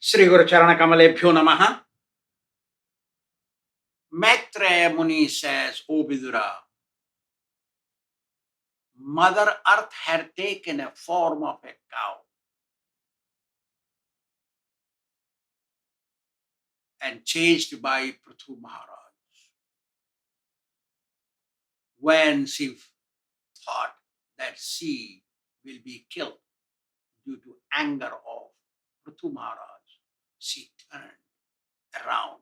Sri Guru Charana Kamalebhyo Namaha. Maitreya Muni says, O Vidura, Mother Earth had taken a form of a cow and chased by Prithu Maharaj. When she thought that she will be killed due to anger of Prithu Maharaj, she turned around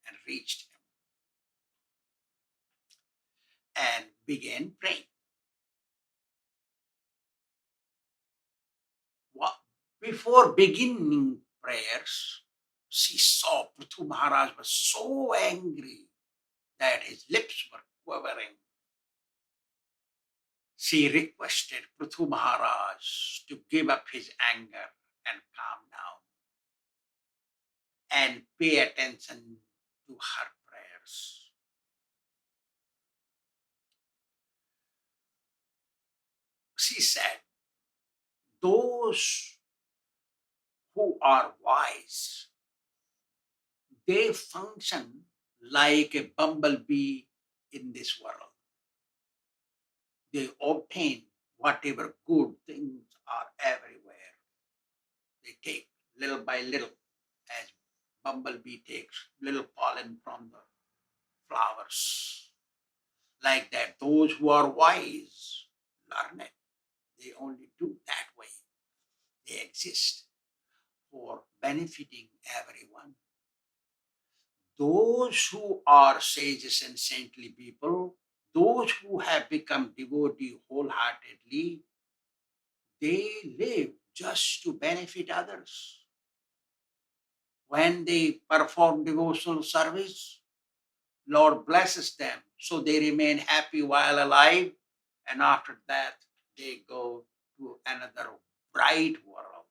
and reached him and began praying. Before beginning prayers, she saw Prithu Maharaj was so angry that his lips were quivering. She requested Prithu Maharaj to give up his anger and calm down and pay attention to her prayers. She said, those who are wise, they function like a bumblebee in this world. They obtain whatever good things are everywhere. They take little by little, as bumblebee takes little pollen from the flowers. Like that, those who are wise, learned, they only do that way. They exist for benefiting everyone. Those who are sages and saintly people, those who have become devotee wholeheartedly, they live just to benefit others. When they perform devotional service, Lord blesses them, so they remain happy while alive, and after that they go to another bright world.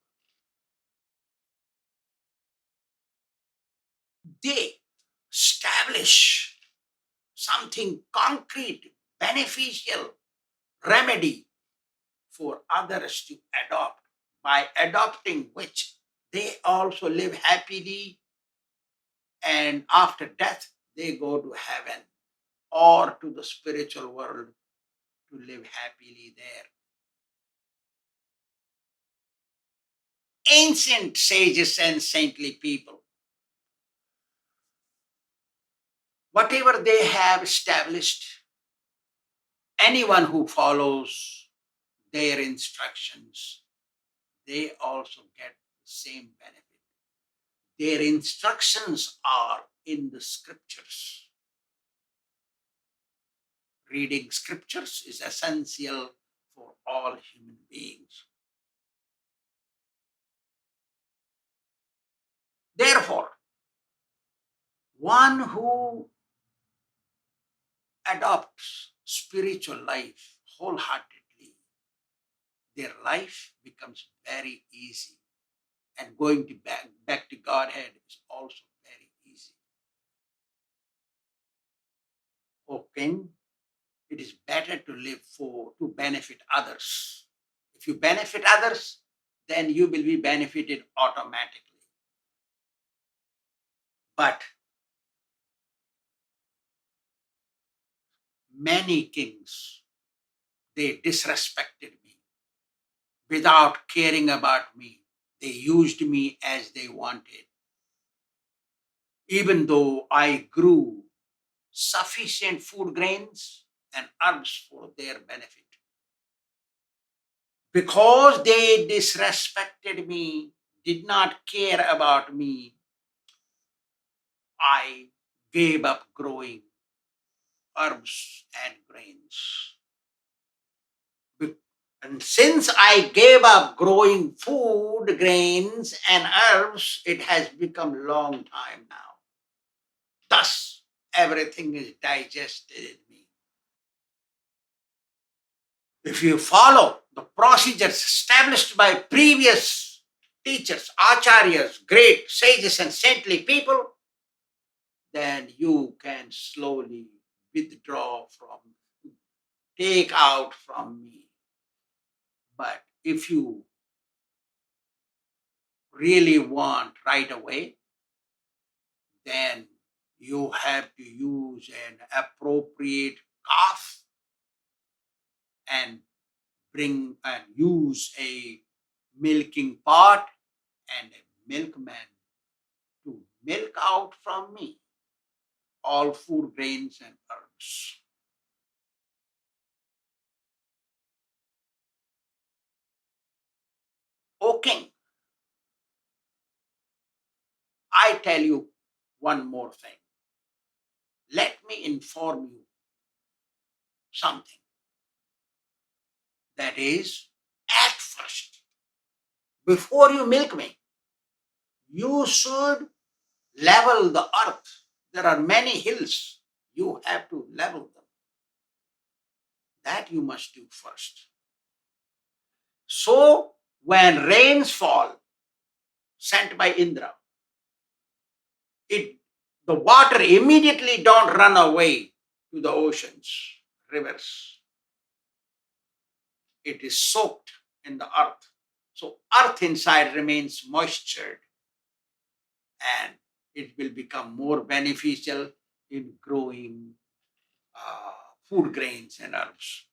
They establish something concrete, beneficial remedy for others to adopt, by adopting which they also live happily, and after death they go to heaven or to the spiritual world to live happily there. Ancient sages and saintly people, whatever they have established, anyone who follows their instructions, they also get the same benefit. Their instructions are in the scriptures. Reading scriptures is essential for all human beings. Therefore, one who adopts spiritual life wholeheartedly, their life becomes very easy. And going to back to Godhead is also very easy. O king, it is better to live to benefit others. If you benefit others, then you will be benefited automatically. But many kings, they disrespected me without caring about me. They used me as they wanted. Even though I grew sufficient food grains and herbs for their benefit. Because they disrespected me, did not care about me, I gave up growing herbs and grains. And since I gave up growing food, grains, and herbs, it has become a long time now. Thus, everything is digested in me. If you follow the procedures established by previous teachers, Acharyas, great sages and saintly people, then you can slowly withdraw from, take out from me. But if you really want right away, then you have to use an appropriate calf and bring and use a milking pot and a milkman to milk out from me all food grains and herbs. O king, I tell you one more thing. Let me inform you something. That is, at first, before you milk me, you should level the earth. There are many hills. You have to level them. That you must do first. So, when rains fall, sent by Indra, the water immediately don't run away to the oceans, rivers. It is soaked in the earth. So earth inside remains moistured and it will become more beneficial in growing food grains and herbs.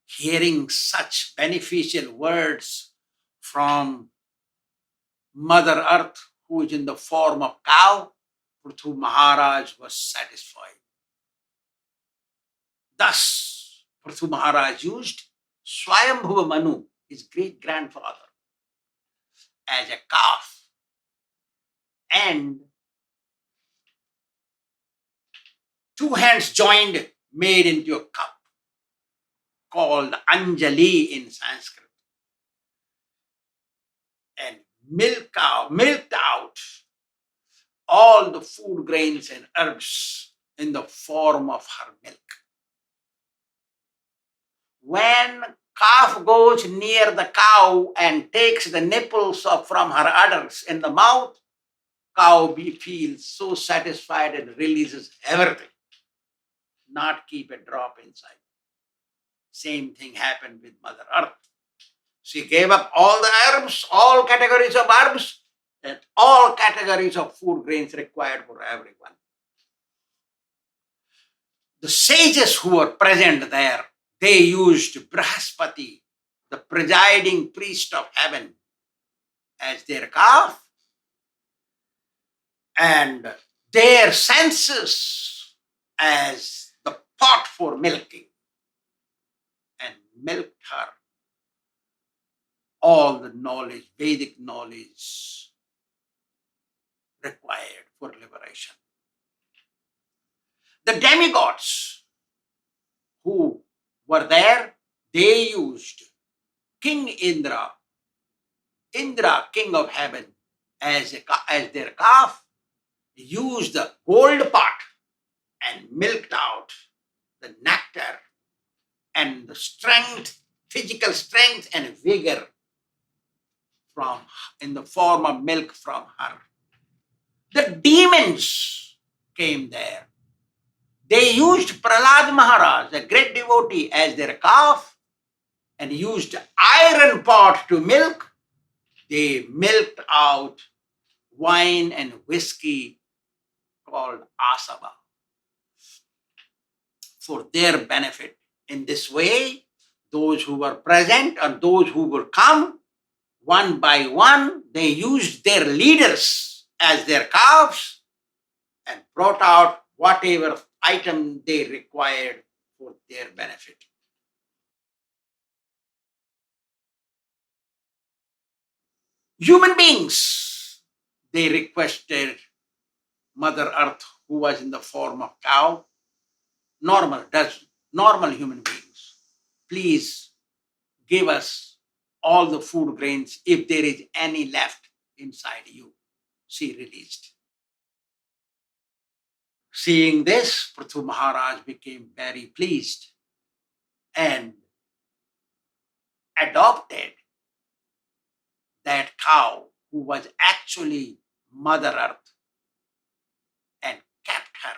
Hearing such beneficial words from Mother Earth, who is in the form of cow, Prithu Maharaj was satisfied. Thus, Prithu Maharaj used Swayambhuva Manu, his great grandfather, as a calf and two hands joined made into a cup called Anjali in Sanskrit and milked out all the food grains and herbs in the form of her milk. When calf goes near the cow and takes the nipples from her udders in the mouth, cow feels so satisfied and releases everything, not keep a drop inside. Same thing happened with Mother Earth. She gave up all the herbs, all categories of herbs, and all categories of food grains required for everyone. The sages who were present there, they used Brahaspati, the presiding priest of heaven, as their calf, and their senses as the pot for milking, and milked her all the knowledge, Vedic knowledge required for liberation. The demigods who were there, they used King Indra, king of heaven, as their calf, used the gold pot and milked out the nectar and the strength, physical strength and vigor in the form of milk from her. The demons came there. They used Prahlad Maharaj, a great devotee, as their calf and used iron pot to milk. They milked out wine and whiskey called asava for their benefit. In this way, those who were present and those who would come, one by one, they used their leaders as their calves and brought out whatever item they required for their benefit. Human beings, they requested Mother Earth, who was in the form of cow, normal human beings, please give us all the food grains if there is any left inside you. She released. Seeing this, Prithu Maharaj became very pleased and adopted that cow who was actually Mother Earth and kept her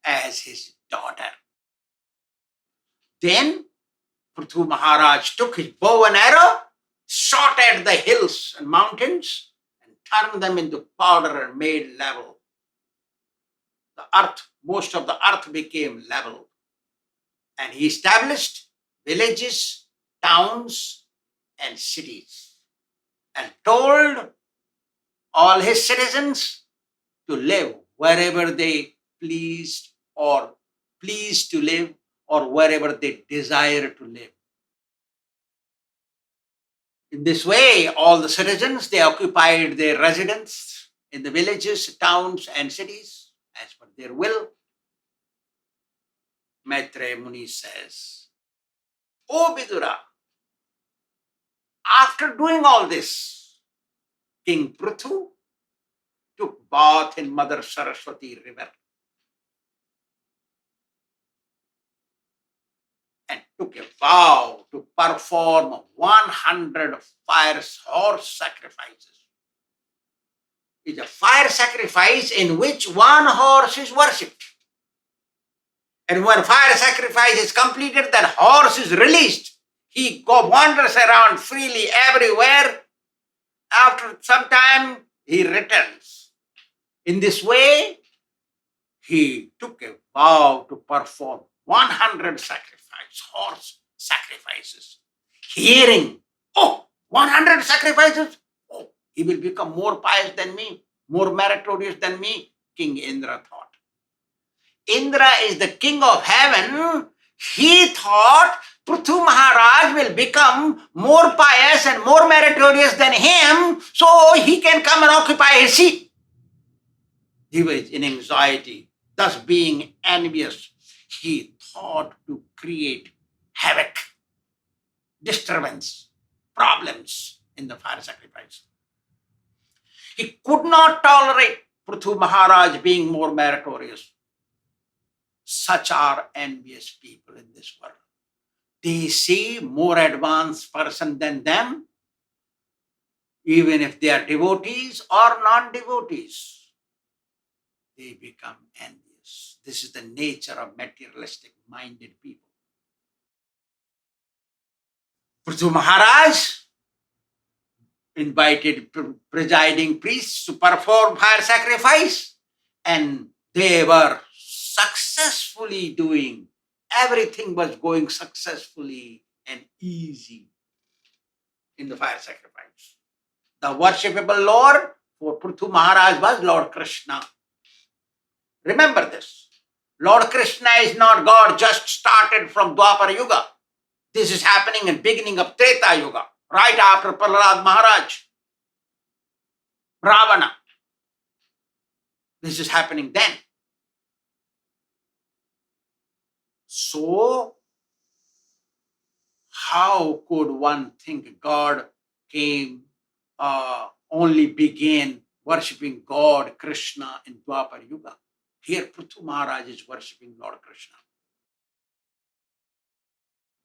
as his daughter. Then Prithu Maharaj took his bow and arrow shot at the hills and mountains and turned them into powder and made level. The earth, most of the earth became level. And he established villages, towns, and cities, and told all his citizens to live wherever they pleased or pleased to live or wherever they desire to live. In this way, all the citizens, they occupied their residence in the villages, towns, and cities as per their will. Maitreya Muni says, O Vidura, after doing all this, King Prithu took bath in Mother Saraswati river and took a vow to perform 100 fire horse sacrifices. It's a fire sacrifice in which one horse is worshipped. And when fire sacrifice is completed, that horse is released. He wanders around freely everywhere. After some time, he returns. In this way, he took a vow to perform 100 horse sacrifices. Hearing, 100 sacrifices? Oh, he will become more pious than me, more meritorious than me, King Indra thought. Indra is the king of heaven. He thought Prithu Maharaj will become more pious and more meritorious than him, so he can come and occupy his seat. He was in anxiety, thus being envious. He thought to create havoc, disturbance, problems in the fire sacrifice. He could not tolerate Prithu Maharaj being more meritorious. Such are envious people in this world. They see more advanced person than them, even if they are devotees or non-devotees. They become envious. This is the nature of materialistic minded people. Prithu Maharaj invited presiding priests to perform fire sacrifice, and they were successfully doing. Everything was going successfully and easy in the fire sacrifice. The worshipable Lord for Prithu Maharaj was Lord Kṛṣṇa. Remember this. Lord Kṛṣṇa is not God just started from Dwapara Yuga. This is happening in beginning of Treta Yuga, right after Prahlad Maharaj, Ravana. This is happening then. So, how could one think God came, only began worshipping God, Kṛṣṇa, in Dwapara Yuga? Here, Prithu Maharaj is worshipping Lord Kṛṣṇa.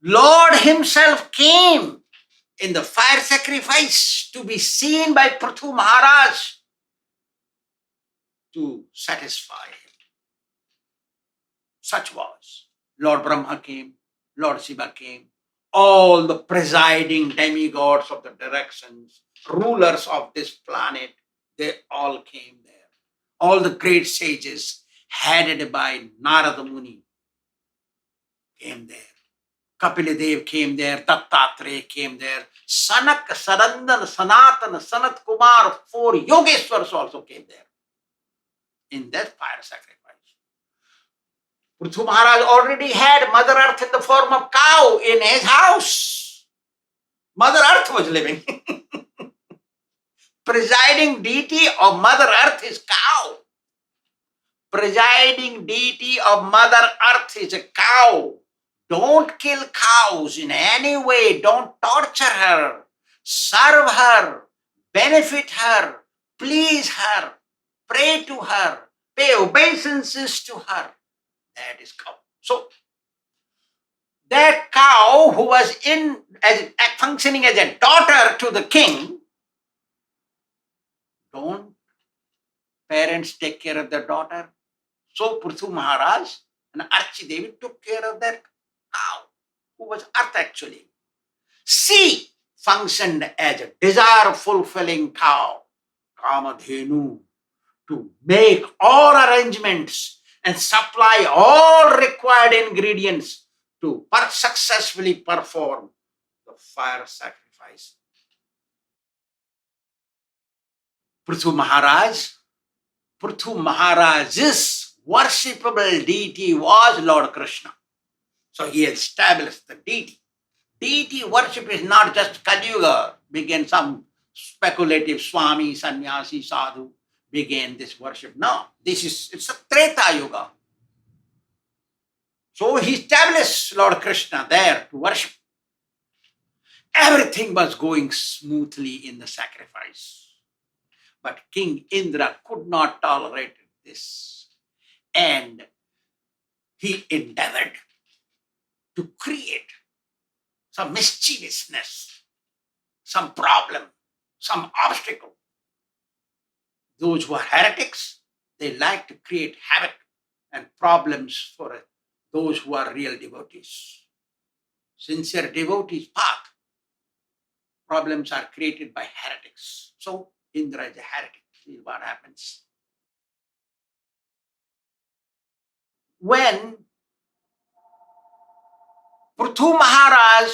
Lord himself came in the fire sacrifice to be seen by Prithu Maharaj to satisfy him. Such was. Lord Brahma came, Lord Shiva came, all the presiding demigods of the directions, rulers of this planet, they all came there. All the great sages headed by Narada Muni came there. Kapila came there, Dattatreya came there, Sanak, Sarandan, Sanatan, Sanat Kumar, 4 Yogeshwars also came there in that fire sacrifice. Prithu Maharaj already had Mother Earth in the form of cow in his house. Mother Earth was living. Presiding deity of Mother Earth is cow. Presiding deity of Mother Earth is a cow. Don't kill cows in any way. Don't torture her. Serve her. Benefit her. Please her. Pray to her. Pay obeisances to her. That is cow. So, that cow who was functioning as a daughter to the king, don't parents take care of their daughter? So Prithu Maharaj and Archi Devi took care of that cow, who was Earth actually. Sea functioned as a desire-fulfilling cow, Kamadhenu, to make all arrangements and supply all required ingredients to successfully perform the fire sacrifice. Prithu Maharaj's worshipable deity was Lord Kṛṣṇa. So he established the deity. Deity worship is not just Kali Yuga, began some speculative Swāmī, sannyasi, sadhu, began this worship. No, it's a Treta Yuga. So he established Lord Kṛṣṇa there to worship. Everything was going smoothly in the sacrifice. But King Indra could not tolerate this. And he endeavored to create some mischievousness, some problem, some obstacle. Those who are heretics, they like to create havoc and problems for those who are real devotees. Sincere devotees' path, problems are created by heretics. So Indra is a heretic. See what happens. When Prithu Maharaj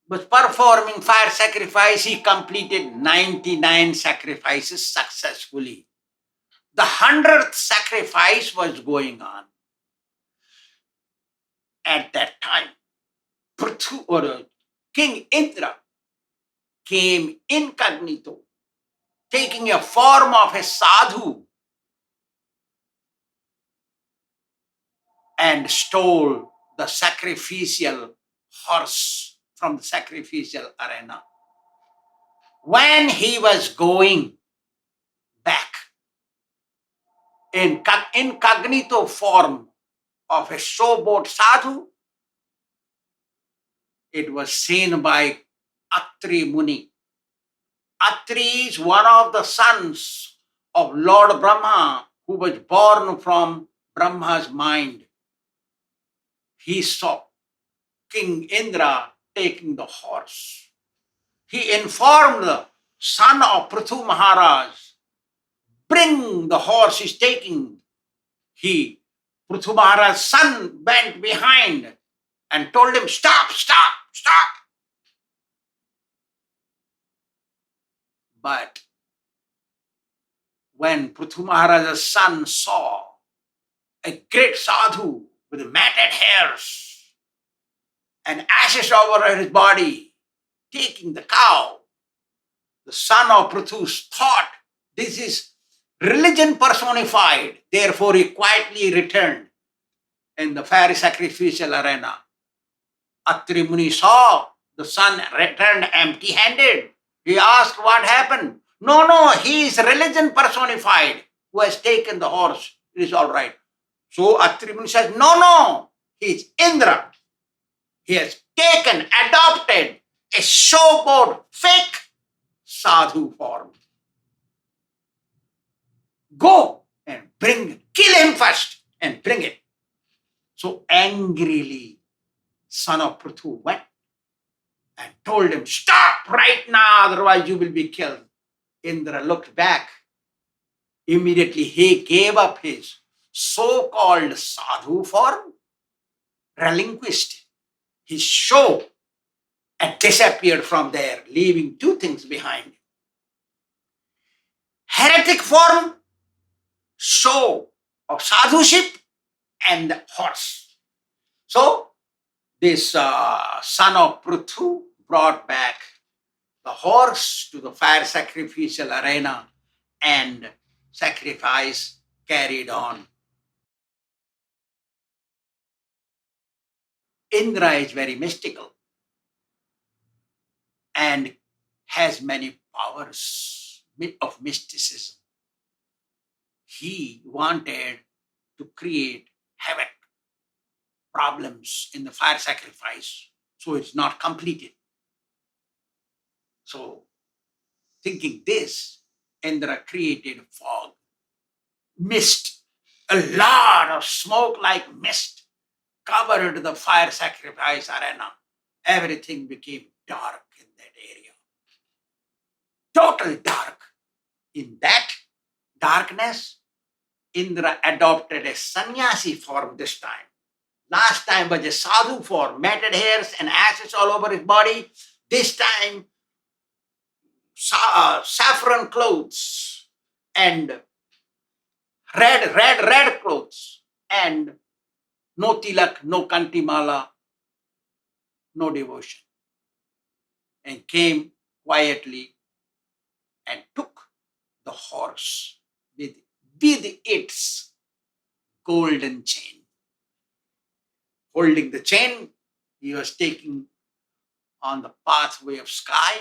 was performing fire sacrifice, he completed 99 sacrifices successfully. The 100th sacrifice was going on. At that time, King Indra came incognito, taking a form of a sadhu, and stole the sacrificial horse from the sacrificial arena. When he was going back in incognito form of a showboat sadhu, it was seen by Atri Muni. Atri is one of the sons of Lord Brahma, who was born from Brahma's mind. He saw King Indra taking the horse. He informed the son of Prithu Maharaj, bring the horse he's taking. Prithu Maharaj's son went behind and told him, stop, stop, stop. But when Prithu Maharaj's son saw a great sadhu with matted hairs and ashes over his body, taking the cow, the son of Prithu thought, this is religion personified. Therefore, he quietly returned in the fiery sacrificial arena. Atri Muni saw the son returned empty-handed. He asked what happened. No, he is religion personified who has taken the horse. It is all right. So Atri Muni says, no, he is Indra. He has adopted a showboat, fake sadhu form. Go and kill him first and bring it. So angrily, son of Prithu went and told him, stop right now, otherwise you will be killed. Indra looked back. Immediately he gave up his so-called sadhu form, relinquished his show, and disappeared from there, leaving two things behind. Heretic form, show of sadhuship, and the horse. So this son of Prithu brought back the horse to the fire sacrificial arena, and sacrifice carried on. Indra is very mystical and has many powers of mysticism. He wanted to create havoc, problems in the fire sacrifice, so it's not completed. So, thinking this, Indra created fog, mist, a lot of smoke like mist covered the fire sacrifice arena, everything became dark in that area. Total dark. In that darkness, Indra adopted a sannyasi form this time. Last time was a sadhu form, matted hairs and ashes all over his body. This time, saffron clothes and red clothes, and no tilak, no kantimala, no devotion. And came quietly and took the horse with its golden chain. Holding the chain, he was taking on the pathway of sky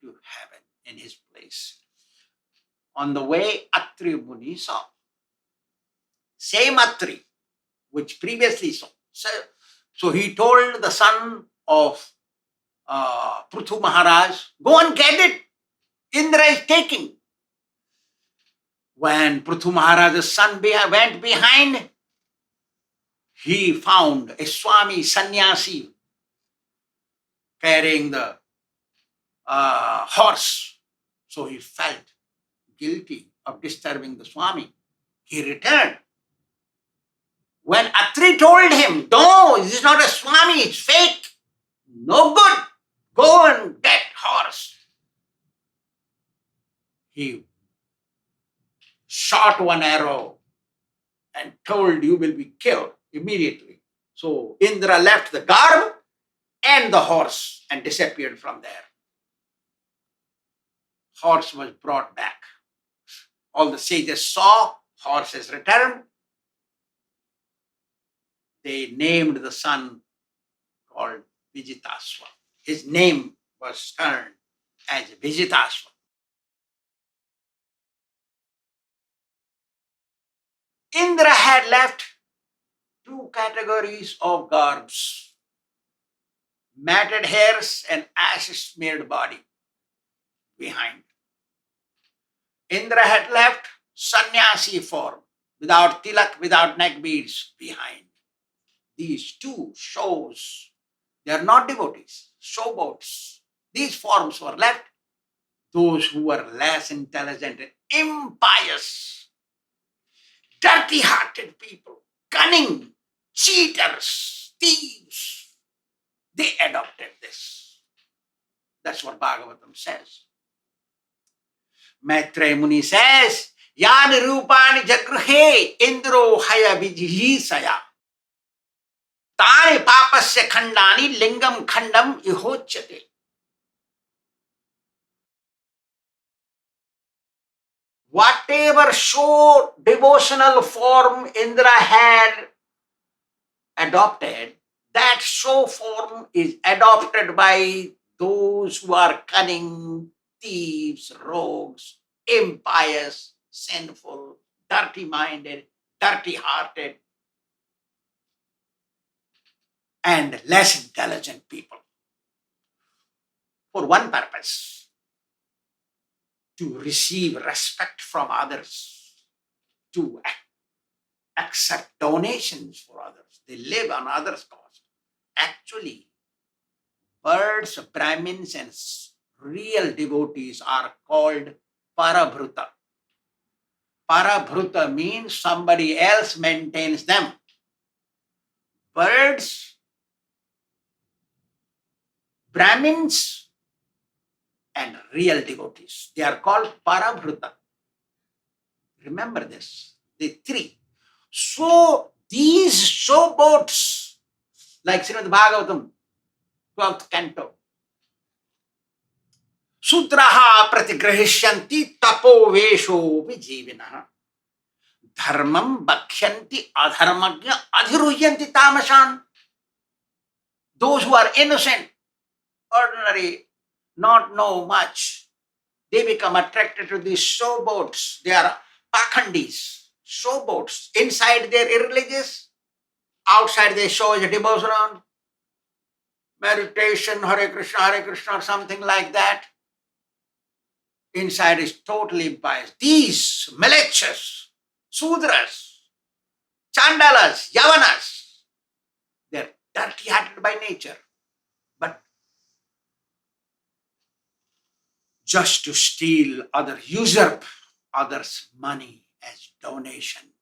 to heaven in his place. On the way, Atri Muni saw. Same Atri, which previously saw. So he told the son of Prithu Maharaj, go and get it. Indra is taking. When Prithu Maharaj's son went behind, he found a Swāmī sannyasi carrying the horse. So he felt guilty of disturbing the Swāmī. He returned. When Atri told him, no, this is not a Swāmī, it's fake. No good. Go and get horse. He shot one arrow and told, you will be killed immediately. So Indra left the garb and the horse and disappeared from there. Horse was brought back. All the sages saw horse has returned. They named the son called Vijitasva. His name was turned as Vijitasva. Indra had left two categories of garbs: matted hairs and ashes-smeared body behind. Indra had left sannyasi form, without tilak, without neck beads behind. These two shows, they are not devotees, showboats. These forms were left. Those who were less intelligent and impious, dirty-hearted people, cunning, cheaters, thieves, they adopted this. That's what Bhagavatam says. Maitreya Muni says, Yani rupani jagruhe indro haya vijhisaya. Tani papasya khandani lingam khandam ihochyate. Whatever show devotional form Indra had adopted, that show form is adopted by those who are cunning, thieves, rogues, impious, sinful, dirty-minded, dirty-hearted, and less intelligent people. For one purpose: to receive respect from others, to accept donations for others. They live on others' cost. Actually, birds, Brahmins, and real devotees are called parabhruta. Parabhruta means somebody else maintains them. Birds, Brahmins, and real devotees, they are called parabhruta. Remember this, the three. So these showboats, like Śrīmad Bhāgavatam, 12th canto, Sutraha pratigrahishyanti tapo vesho vijivinaha. Dharmam bhakshanti adharmagya adhiruhyanti tamashan. Those who are innocent, ordinary, not know much, they become attracted to these showboats. They are pakhandis, showboats. Inside they are irreligious, outside they show as a devotion, meditation, Hare Kṛṣṇa, or something like that. Inside is totally impious. These malechas, Sudras, Chandalas, Yavanas, they are dirty-hearted by nature. But just to steal usurp others' money as donation.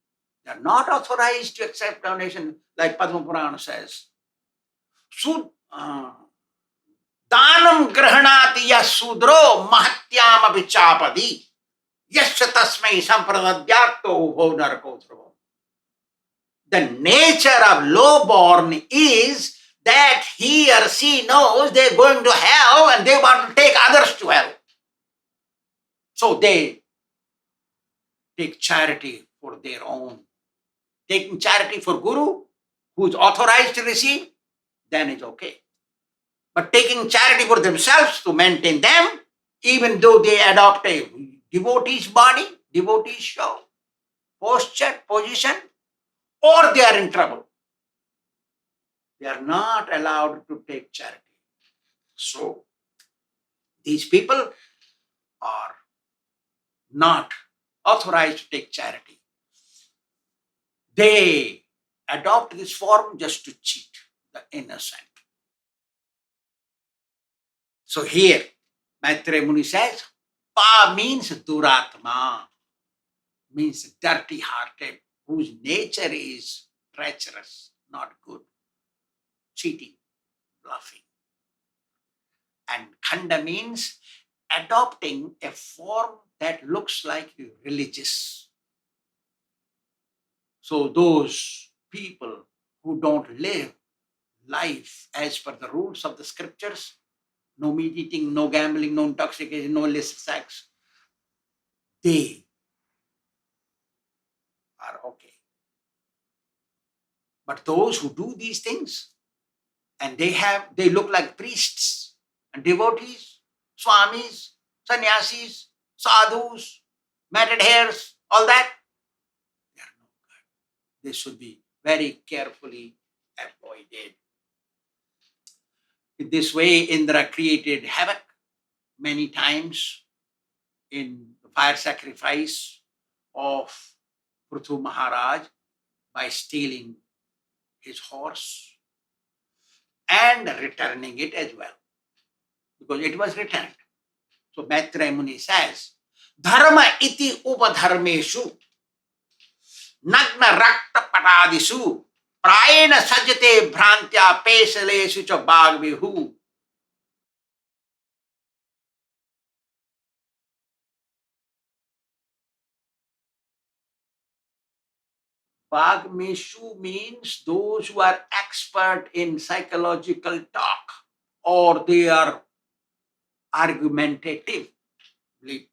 They are not authorized to accept donation, like Padma Purana says. Danam grahanati yasudro mahatyam avichapadi yasya tasmai sampradadhyatto ubho narako dhruvam. The nature of lowborn is that he or she knows they're going to hell and they want to take others to hell. So they take charity for their own. Taking charity for Guru, who is authorized to receive, then it's okay. But taking charity for themselves to maintain them, even though they adopt a devotee's body, devotee's show, posture, position, or they are in trouble. They are not allowed to take charity. So, these people are not authorized to take charity. They adopt this form just to cheat the innocent. So here, Maitreya Muni says, Pa means duratma, means dirty-hearted, whose nature is treacherous, not good, cheating, bluffing. And khanda means adopting a form that looks like religious. So those people who don't live life as per the rules of the scriptures, no meat eating, no gambling, no intoxication, no illicit sex, they are okay. But those who do these things, and they look like priests and devotees, Swāmīs, sannyasis, sadhus, matted hairs, all that, they are no good. They should be very carefully avoided. In this way, Indra created havoc many times in the fire sacrifice of Prithu Maharaj by stealing his horse and returning it as well, because it was returned. So Maitreya Muni says, Dharma iti upadharmeshu nagna rakta patadisu prayena sajate bhrantya pesalesu cha bhagvihu. Bhagmeshu means those who are expert in psychological talk, or they are argumentatively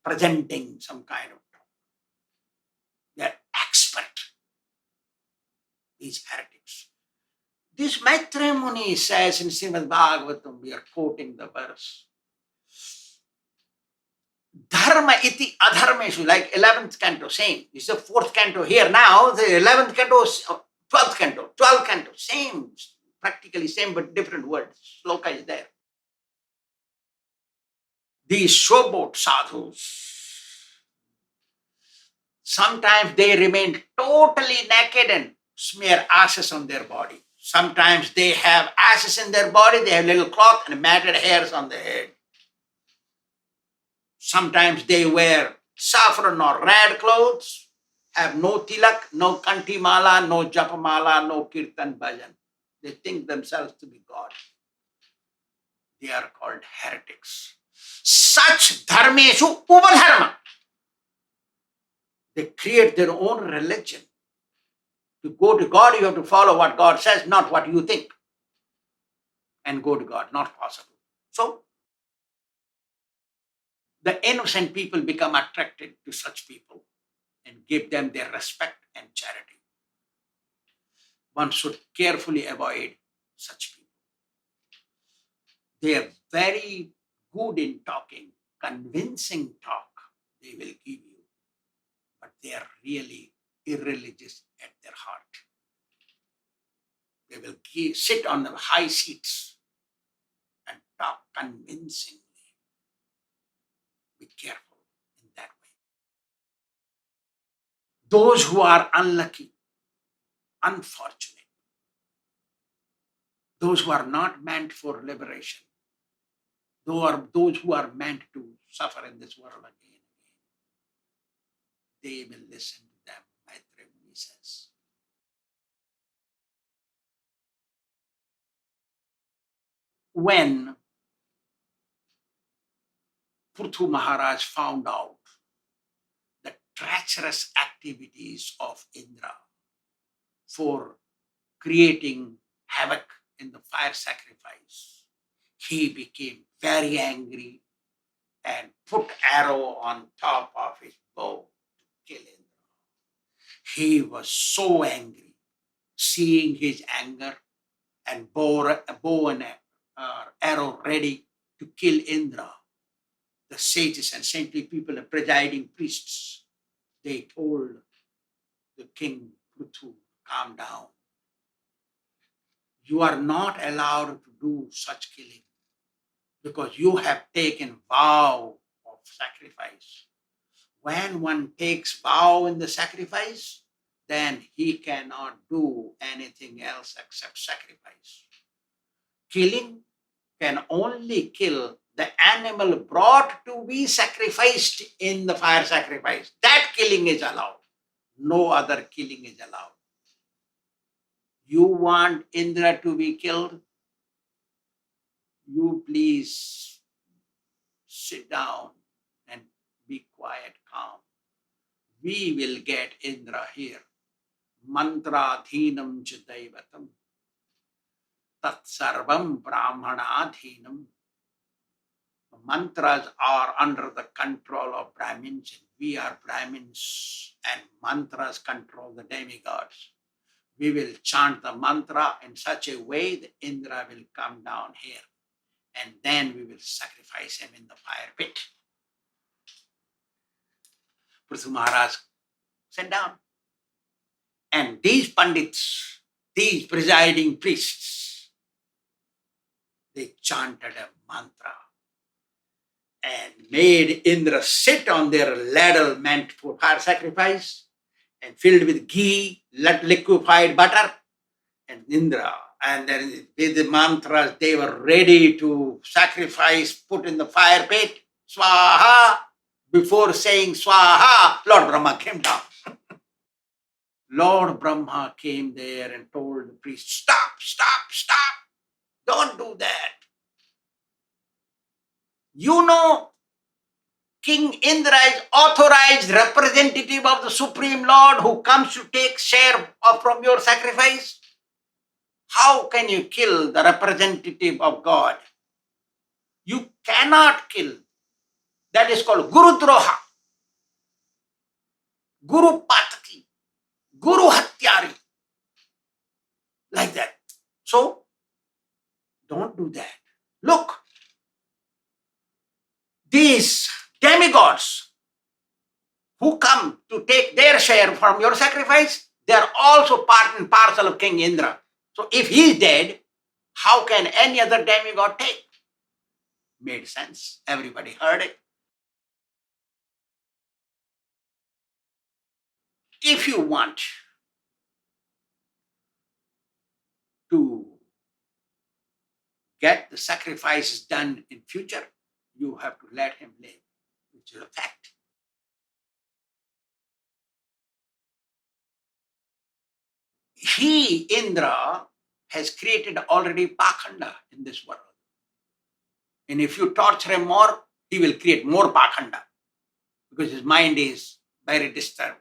presenting some kind of talk. They are expert, these heretics. This Maitreya Muni says in Śrīmad Bhāgavatam, we are quoting the verse, Dharma iti adharmeshu, like 11th canto, same. It's the 4th canto here now, the 11th canto, 12th canto, 12th canto, same, practically same, but different words. Sloka is there. These showboat sadhus, sometimes they remain totally naked and smear ashes on their body. Sometimes they have ashes in their body, they have little cloth and matted hairs on their head. Sometimes they wear saffron or red clothes, have no tilak, no kanti mala, no japamala, no kirtan bhajan. They think themselves to be God. They are called heretics. Such dharmeshu upadharma. They create their own religion. To go to God, you have to follow what God says, not what you think. And go to God, not possible. So, the innocent people become attracted to such people and give them their respect and charity. One should carefully avoid such people. They are very good in talking, convincing talk they will give you, but they are really irreligious at their heart. They will sit on the high seats and talk convincingly. Be careful in that way. Those who are unlucky, unfortunate, those who are not meant for liberation, those who are meant to suffer in this world again, they will listen to them, Maitreya Muni says. When Prithu Maharaj found out the treacherous activities of Indra for creating havoc in the fire sacrifice, he became very angry and put arrow on top of his bow to kill Indra. He was so angry, seeing his anger, and bore a bow and arrow ready to kill Indra. The sages and saintly people, the presiding priests, they told the king Prithu, calm down. You are not allowed to do such killing because you have taken vow of sacrifice. When one takes vow in the sacrifice, then he cannot do anything else except sacrifice. Killing can only kill the animal brought to be sacrificed in the fire sacrifice. That killing is allowed. No other killing is allowed. You want Indra to be killed? You please sit down and be quiet, calm. We will get Indra here. Mantradhinam cha daivatam. Tat sarvam brahmanadhinam. Mantras are under the control of Brahmins. We are Brahmins, and mantras control the demigods. We will chant the mantra in such a way that Indra will come down here, and then we will sacrifice him in the fire pit. Prithu Maharaj sat down. And these pandits, these presiding priests, they chanted a mantra and made Indra sit on their ladle meant for fire sacrifice and filled with ghee, liquefied butter, and Indra. And then with the mantras, they were ready to sacrifice, put in the fire pit, Swaha. Before saying Swaha, Lord Brahma came down. Lord Brahma came there and told the priest, stop, stop, stop. Don't do that. You know, King Indra is authorized representative of the Supreme Lord who comes to take share from your sacrifice. How can you kill the representative of God? You cannot kill. That is called Guru Droha, Guru Pataki, Guru Hatyari. Like that. So, don't do that. Look, these demigods who come to take their share from your sacrifice, they are also part and parcel of King Indra. So if he is dead, how can any other demigod take? Made sense. Everybody heard it. If you want to get the sacrifices done in future, you have to let him live, which is a fact. He, Indra, has created already Pakhanda in this world. And if you torture him more, he will create more Pakhanda because his mind is very disturbed.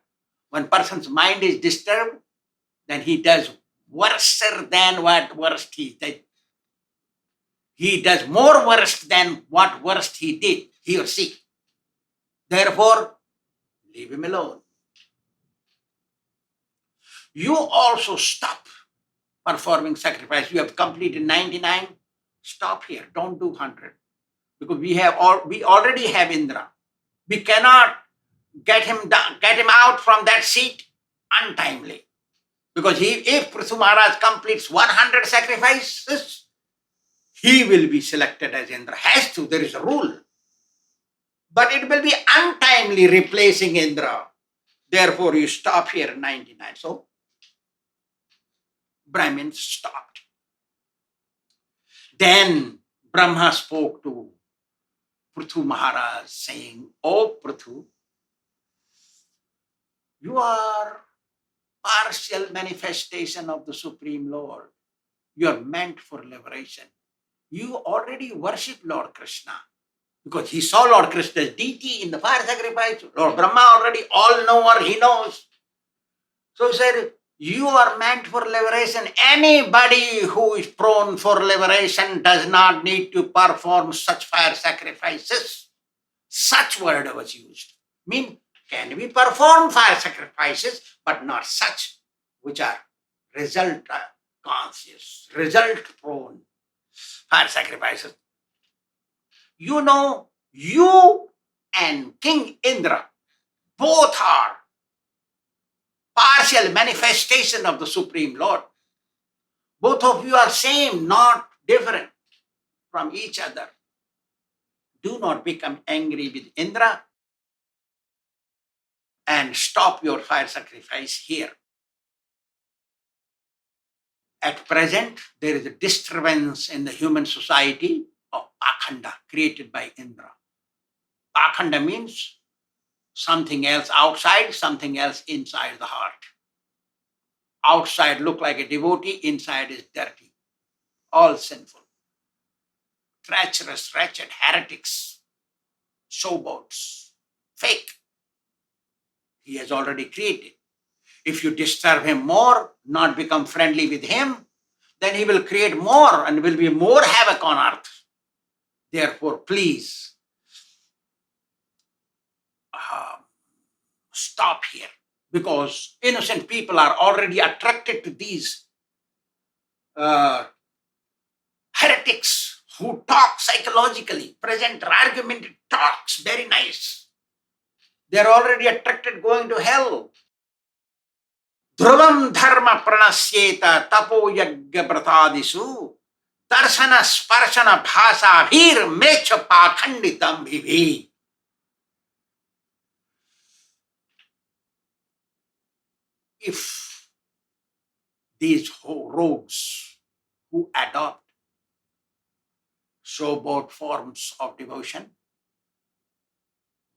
When person's mind is disturbed, then he does worse than what worst he did. He does more worst than what worst he did, he or she. Therefore, leave him alone. You also stop performing sacrifice. You have completed 99. Stop here. Don't do 100. Because we already have Indra. We cannot get him out from that seat untimely. Because if Prithu Maharaj completes 100 sacrifices, he will be selected as Indra. Has to, there is a rule. But it will be untimely replacing Indra. Therefore, you stop here at 99. So, Brahmins stopped. Then Brahma spoke to Prithu Maharaj saying, "O Prithu, you are partial manifestation of the Supreme Lord. You are meant for liberation. You already worship Lord Krishna." Because he saw Lord Krishna's deity in the fire sacrifice. Lord Brahma already all-knower, he knows. So he said, you are meant for liberation. Anybody who is prone for liberation does not need to perform such fire sacrifices. Such word was used. Mean, can we perform fire sacrifices, but not such which are result conscious, result prone fire sacrifices. You know, you and King Indra both are partial manifestation of the Supreme Lord. Both of you are same, not different from each other. Do not become angry with Indra and stop your fire sacrifice here. At present, there is a disturbance in the human society of Pakhanda created by Indra. Pakhanda means something else outside, something else inside the heart. Outside look like a devotee, inside is dirty, all sinful. Treacherous, wretched heretics, showboats, fake. He has already created. If you disturb him more, not become friendly with him, then he will create more and will be more havoc on earth. Therefore, please stop here, because innocent people are already attracted to these heretics who talk psychologically, present argumentative talks, very nice. They are already attracted going to hell. Dhruvam dharma pranasyeta tapo yagya pratadisu darsana sparshana bhasa bhir mecha pakhanditam bhivi. If these rogues who adopt showboat forms of devotion,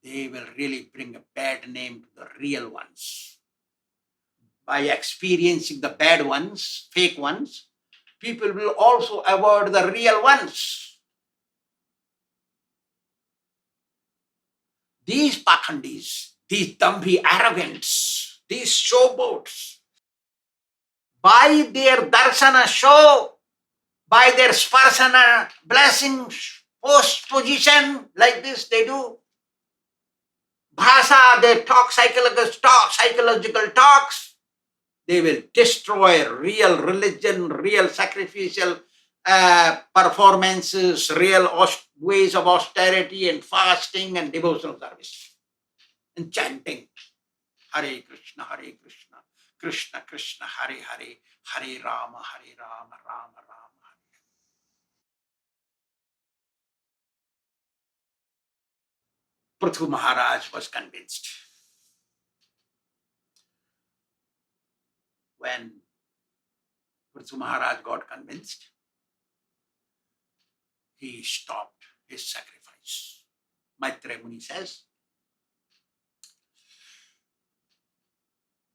they will really bring a bad name to the real ones. By experiencing the bad ones, fake ones, people will also avoid the real ones. These pakhandis, these dumpy arrogants, these showboats, by their darshana show, by their sparsana blessings, post position, like this they do. Bhasa, they talk psychological talks. They will destroy real religion, real sacrificial performances, real ways of austerity and fasting and devotional service and chanting. Hare Krishna, Hare Krishna, Krishna Krishna, Hare Hare, Hare Rama, Hare Rama, Rama Rama, Hare. Prithu Maharaj was convinced. When Prithu Maharaj got convinced, he stopped his sacrifice. Maitreya Muni says,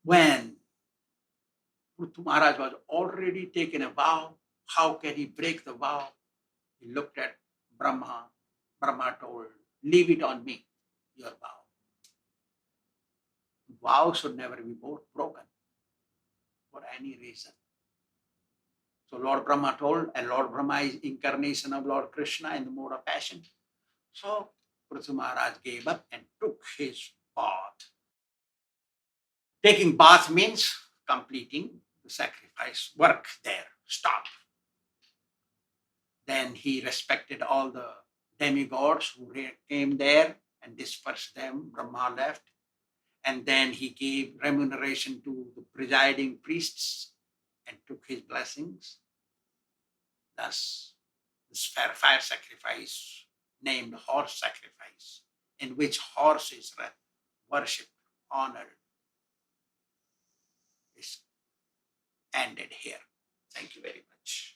when Prithu Maharaj was already taken a vow, how can he break the vow? He looked at Brahma. Brahma told, leave it on me, your vow. Vow should never be broken for any reason. So Lord Brahma told, and Lord Brahma is incarnation of Lord Krishna in the mode of passion. So Prithu Maharaj gave up and took his bath. Taking bath means completing the sacrifice work there. Stop. Then he respected all the demigods who came there and dispersed them. Brahma left. And then he gave remuneration to the presiding priests and took his blessings. Thus, this fire sacrifice, named horse sacrifice, in which horse is worshipped, honored, is ended here. Thank you very much.